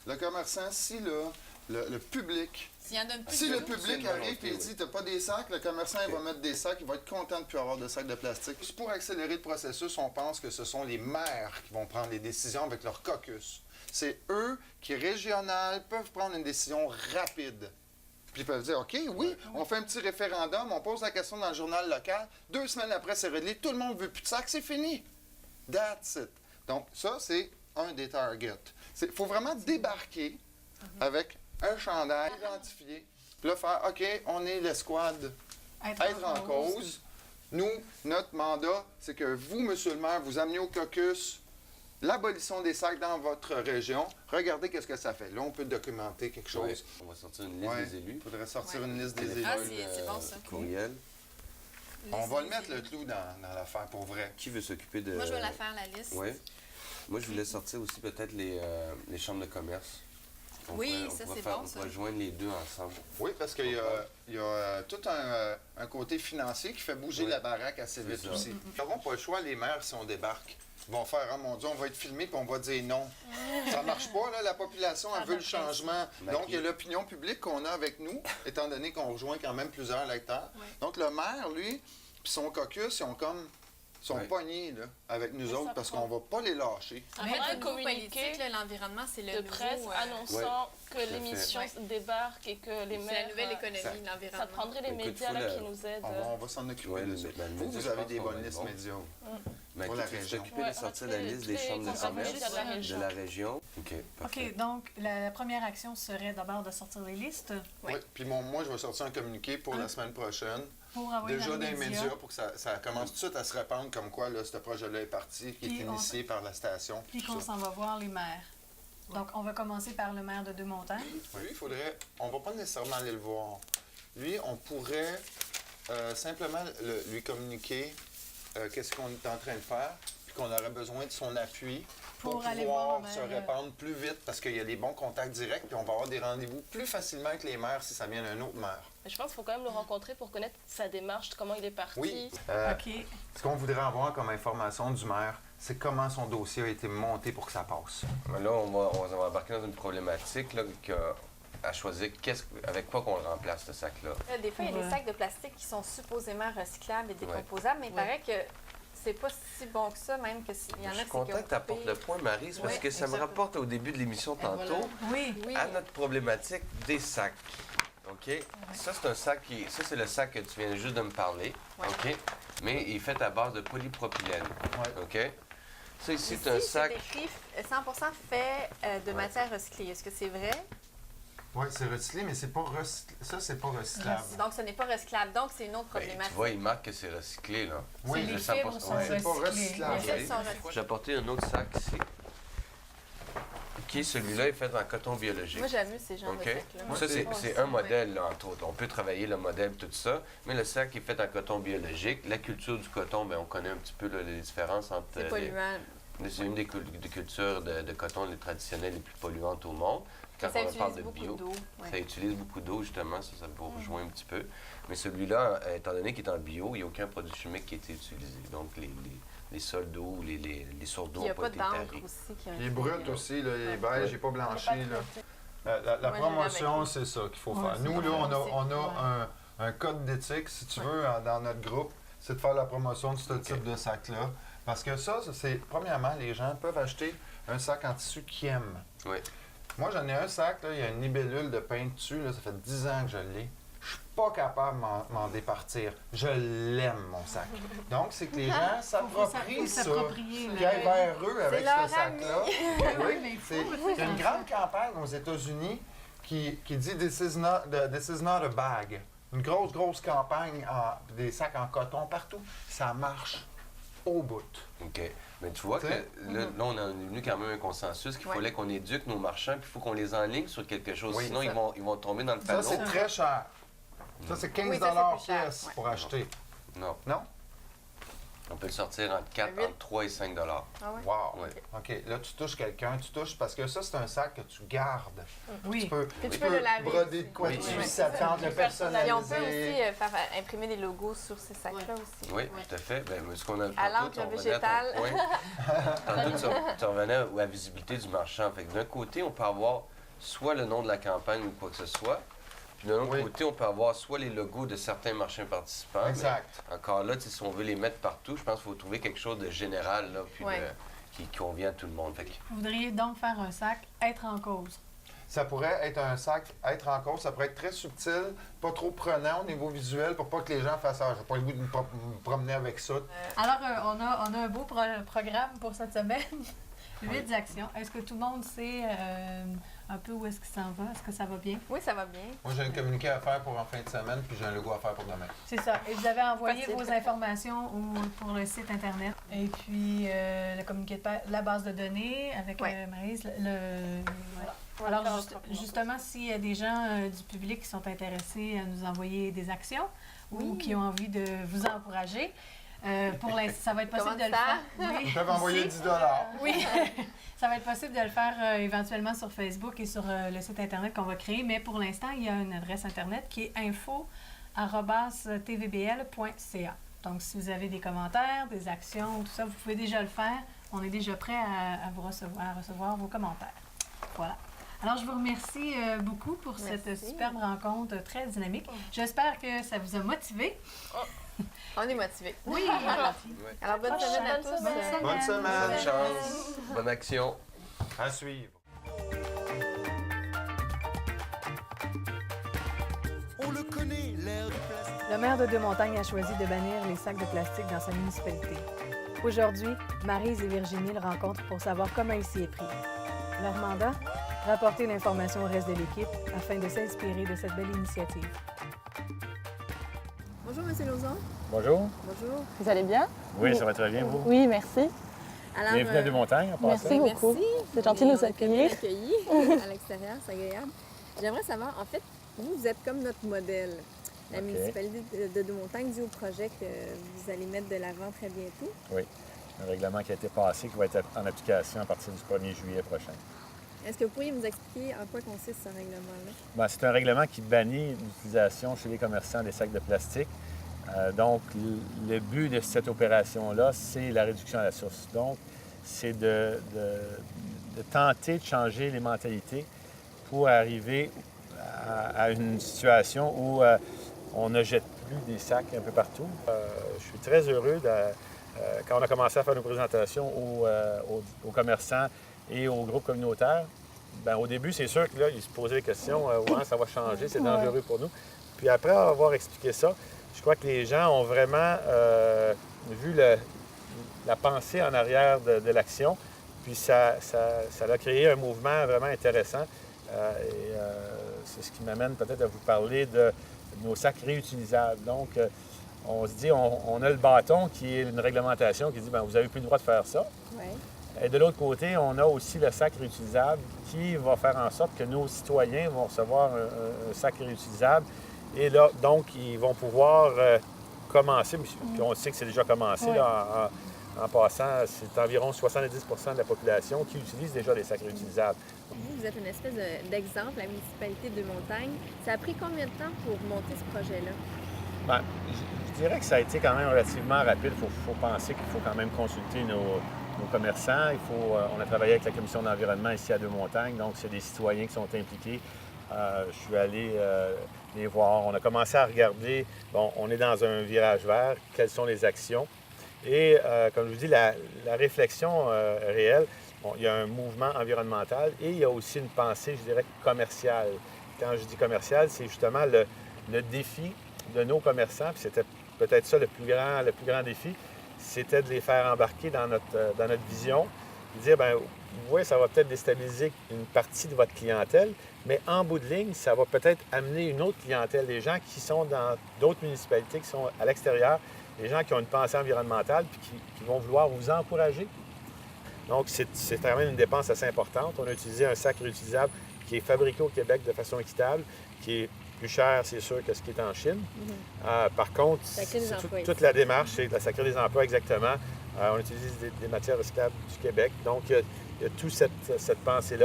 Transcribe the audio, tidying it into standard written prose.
Le commerçant, si là, le public... S'il y en a plus Si de le nous, public une arrive volonté, et il dit t'as pas des sacs, le commerçant il va mettre des sacs, il va être content de ne plus avoir de sacs de plastique. Pour accélérer le processus, on pense que ce sont les maires qui vont prendre les décisions avec leur caucus. C'est eux qui, régional, peuvent prendre une décision rapide. Puis ils peuvent dire, OK, oui, on fait un petit référendum, on pose la question dans le journal local, 2 semaines après, c'est réglé, tout le monde veut plus de sacs, c'est fini. That's it. Donc ça, c'est un des targets. Il faut vraiment débarquer avec un chandail identifié, puis là, faire, OK, on est l'escouade, être en cause. Nous, notre mandat, c'est que vous, monsieur le maire, vous amenez au caucus l'abolition des sacs dans votre région. Regardez qu'est-ce que ça fait. Là, on peut documenter quelque chose. Ouais. On va sortir une liste des élus. Il faudrait sortir Ouais. une liste des élus. Ah, c'est bon, ça. Courriel. On va le mettre, le clou, dans l'affaire, pour vrai. Qui veut s'occuper de... Moi, je vais la faire, la liste. Oui. Moi, je voulais sortir aussi peut-être les chambres de commerce. Oui, ça, c'est bon, On ça. pourrait joindre les deux ensemble. Oui, parce qu'il y a tout un côté financier qui fait bouger Oui. la baraque assez vite C'est ça. aussi. Ils n'auront pas le choix, les maires, si on débarque. Ils vont faire, oh mon Dieu, on va être filmé puis on va dire non. Ça marche pas, là, la population, elle veut le changement. Donc, il y a l'opinion publique qu'on a avec nous, étant donné qu'on rejoint quand même plusieurs lecteurs. Ouais. Donc, le maire, lui, puis son caucus, ils sont pognés là, avec nous autres parce qu'on va pas les lâcher. En Mais fait, un le nouveau communiqué politique, là, l'environnement, c'est le de nouveau... presse annonçant que fait. l'émission Ouais. débarque et que les c'est maires... la nouvelle économie, ça- l'environnement. Ça prendrait les Écoute, médias faut là, le- qui nous aident. On va s'en occuper. Ouais, de le- ça. ben, le Vous, média, vous je avez pense des qu'on bonnes va être listes bon. médias. Mais Pour la qui veut région. s'occuper de sortir la liste des les chambres de compagnies commerce de la région. de la région? OK, parfait. OK, donc la première action serait d'abord de sortir les listes Oui. Oui. Puis moi, je vais sortir un communiqué pour la semaine prochaine. pour envoyer Déjà dans dans les les médias. médias pour que ça commence tout de suite à se répandre comme quoi là, ce projet-là est parti, qui Puis est initié par la station. Puis tout qu'on ça. s'en va voir les maires. Donc, on va commencer par le maire de Deux-Montagnes. Lui, il faudrait. On va pas nécessairement aller le voir. Lui, on pourrait simplement lui communiquer qu'est-ce qu'on est en train de faire, puis qu'on aurait besoin de son appui pour Pour aller voir pouvoir le se maire, répandre plus vite, parce qu'il y a des bons contacts directs, puis on va avoir des rendez-vous plus facilement avec les maires si ça vient d'un autre maire. Mais je pense qu'il faut quand même le rencontrer pour connaître sa démarche, comment il est parti. Oui. OK. Ce qu'on voudrait avoir comme information du maire, c'est comment son dossier a été monté pour que ça passe. Là, on va embarquer dans une problématique là, à choisir avec quoi qu'on remplace ce sac-là. Des fois, il y a Ouais. des sacs de plastique qui sont supposément recyclables et décomposables, mais il paraît que c'est pas si bon que ça, même que s'il y en a Je qui suis content que tu apportes le point, Maryse, parce Ouais, que ça me exactement. rapporte au début de l'émission tantôt Oui. Oui. à notre problématique des sacs. OK? Ça, c'est un sac ça, c'est le sac que tu viens juste de me parler. Ouais. OK? Mais il est fait à base de polypropylène. Ouais. OK? Ça, ici, Ici, c'est un sac. c'est écrit 100% fait de matière recyclée. Est-ce que c'est vrai? Oui, c'est recyclé, mais c'est pas ça, c'est pas recyclable. Donc, ce n'est pas recyclable. Donc, c'est une autre Ben, problématique. tu vois, il marque que c'est recyclé, là. Oui, les le fibres 100%. sont Ouais. c'est pas recyclées. recyclable. Les fibres sont recyclées. J'ai apporté un autre sac ici. OK, celui-là est fait en coton biologique. Moi, j'aime ces genres de OK? sacs-là. Ça, c'est Ouais. un modèle, là, entre autres. On peut travailler le modèle, tout ça, mais le sac est fait en coton biologique. La culture du coton, bien, on connaît un petit peu là, les différences entre... C'est polluant. C'est une des cultures de coton les traditionnelles les plus polluantes au monde. Quand Ça on parle utilise de beaucoup bio, d'eau. Ouais. ça utilise beaucoup d'eau, justement, ça vous rejoint un petit peu. Mais celui-là, étant donné qu'il est en bio, il n'y a aucun produit chimique qui a été utilisé. Donc, les sols d'eau, les sources d'eau Il n'y a n'ont pas pas été d'encre tarés. aussi. Qui a Il est été- brut aussi, là, il est beige, il n'est pas blanchi. Là. La Moi, promotion, j'aime c'est ça qu'il faut Ouais, faire. c'est Nous, là, bon. on a un code d'éthique, si tu veux, dans notre groupe, c'est de faire la promotion de ce type de sac-là. Parce que ça, c'est, premièrement, les gens peuvent acheter un sac en tissu qu'ils aiment. Oui. Moi, j'en ai un sac, là, il y a une libellule de pain dessus, là, ça fait 10 ans que je l'ai. Je suis pas capable de m'en départir. Je l'aime, mon sac. Donc, c'est que les gens s'approprient ça. s'approprier, Qu'ils là. aillent vers eux avec leur ce sac-là. Oui, mais il faut. Il y a une grande campagne aux États-Unis qui dit This is not a bag. Une grosse campagne, des sacs en coton partout. Ça marche au bout. OK. Mais tu vois que T'sais? là, on est venu quand même à un consensus qu'il Ouais. fallait qu'on éduque nos marchands, puis il faut qu'on les enligne sur quelque chose. Oui. Sinon, C'est ils vont tomber dans le Ça, panneau. c'est très cher. Ça, c'est 15 Oui, ça, c'est plus cher. pièce Ouais. pour acheter. Non. Non? On peut le sortir entre 4, Huit. entre 3 et 5 $. Ah ouais? Wow! Ouais. OK, là, tu touches quelqu'un, parce que ça, c'est un sac que tu gardes. Tu Oui. peux, Puis tu peux le laver broder aussi. de quoi Oui, dessus, oui. ça tente le Et on personnaliser. peut aussi faire imprimer des logos sur ces sacs-là aussi. Oui, tout à fait. Ben, ce qu'on a À l'encre végétale. Tantôt, tu revenais à la visibilité du marchand. Fait que d'un côté, on peut avoir soit le nom de la campagne ou quoi que ce soit. Puis de l'autre Oui. côté, on peut avoir soit les logos de certains marchés participants. Exact. Mais encore là, si on veut les mettre partout, je pense qu'il faut trouver quelque chose de général là, puis Ouais. qui convient à tout le monde. Fait que, Vous voudriez donc faire un sac être en cause. Ça pourrait être un sac, être en cause, ça pourrait être très subtil, pas trop prenant au niveau visuel pour pas que les gens fassent « Ah, j'ai pas le goût de me promener avec ça ». Alors, on a un beau programme pour cette semaine. 8 actions. Est-ce que tout le monde sait un peu où est-ce qu'il s'en va? Est-ce que ça va bien? Oui, ça va bien. Moi, j'ai un communiqué à faire pour en fin de semaine, puis j'ai un logo à faire pour demain. C'est ça. Et vous avez envoyé Facile. vos informations pour le site Internet. Et puis, le communiqué de la base de données avec Ouais. Maryse. On va Alors, le faire autrement. justement, s'il y a des gens du public qui sont intéressés à nous envoyer des actions ou Oui. qui ont envie de vous encourager, pour l'instant, ça va être possible de le Comment faire. ça? Oui. Ils peuvent envoyer Ici. 10 Oui, ça va être possible de le faire éventuellement sur Facebook et sur le site Internet qu'on va créer, mais pour l'instant, il y a une adresse Internet qui est info@tvbl.ca. Donc, si vous avez des commentaires, des actions, tout ça, vous pouvez déjà le faire. On est déjà prêt à recevoir vos commentaires. Voilà. Alors, je vous remercie beaucoup pour cette Merci. superbe rencontre très dynamique. J'espère que ça vous a motivé. On est motivés. Oui. Alors, bonne semaine à Bonne tous. semaine. Bonne semaine. bonne chance, bonne action. À suivre. On le connaît, l'air du plastique. Le maire de Deux-Montagnes a choisi de bannir les sacs de plastique dans sa municipalité. Aujourd'hui, Maryse et Virginie le rencontrent pour savoir comment il s'y est pris. Leur mandat? Rapporter l'information au reste de l'équipe afin de s'inspirer de cette belle initiative. Bonjour, M. Lauzon. Bonjour. Bonjour. Vous allez bien? Oui, ça va très bien, vous? Oui, merci. Alors, Bienvenue à Deux-Montagnes, en passant. Merci beaucoup. merci. C'est gentil de nous On est accueillir. bien accueillis à l'extérieur, c'est agréable. J'aimerais savoir, en fait, vous êtes comme notre modèle. La OK. municipalité de Deux-Montagnes dit au projet que vous allez mettre de l'avant très bientôt. Oui. Un règlement qui a été passé, qui va être en application à partir du 1er juillet prochain. Est-ce que vous pourriez nous expliquer en quoi consiste ce règlement-là? Ben, c'est un règlement qui bannit l'utilisation chez les commerçants des sacs de plastique. Donc, le but de cette opération-là, c'est la réduction à la source. Donc, c'est de tenter de changer les mentalités pour arriver à une situation où on ne jette plus des sacs un peu partout. Je suis très heureux quand on a commencé à faire nos présentations aux commerçants et aux groupes communautaires. Bien, au début, c'est sûr que là, ils se posaient des questions. Ouais, ça va changer, c'est dangereux pour nous. Puis après avoir expliqué ça, je crois que les gens ont vraiment vu la pensée en arrière de l'action. Puis ça a créé un mouvement vraiment intéressant. C'est ce qui m'amène peut-être à vous parler de nos sacs réutilisables. Donc, on se dit, on a le bâton qui est une réglementation qui dit, bien, vous n'avez plus le droit de faire ça. Oui. Et de l'autre côté, on a aussi le sac réutilisable qui va faire en sorte que nos citoyens vont recevoir un sac réutilisable. Et là, donc, ils vont pouvoir commencer, puis on sait que c'est déjà commencé, là, en passant, c'est environ 70 de la population qui utilise déjà les sacs réutilisables. Vous êtes une espèce d'exemple, la municipalité de Deux-Montagnes. Ça a pris combien de temps pour monter ce projet-là? Bien, je dirais que ça a été quand même relativement rapide. Il faut penser qu'il faut quand même consulter nos commerçants. On a travaillé avec la commission de l'environnement ici à Deux-Montagnes, donc c'est des citoyens qui sont impliqués. Je suis allé les voir. On a commencé à regarder, bon, on est dans un virage vert, quelles sont les actions. Et comme je vous dis, la réflexion réelle, bon, il y a un mouvement environnemental et il y a aussi une pensée, je dirais, commerciale. Quand je dis commercial, c'est justement le défi de nos commerçants, puis c'était peut-être ça le plus grand défi, c'était de les faire embarquer dans notre vision, de dire, bien, oui, ça va peut-être déstabiliser une partie de votre clientèle, mais en bout de ligne, ça va peut-être amener une autre clientèle, des gens qui sont dans d'autres municipalités, qui sont à l'extérieur, des gens qui ont une pensée environnementale, puis qui vont vouloir vous encourager. Donc, c'est quand même une dépense assez importante. On a utilisé un sac réutilisable qui est fabriqué au Québec de façon équitable, qui est plus cher, c'est sûr, que ce qui est en Chine. Par contre, crée des emplois toute ici. la démarche, c'est ça crée des emplois exactement. On utilise des matières recyclables du Québec. Donc, il y a toute cette pensée-là.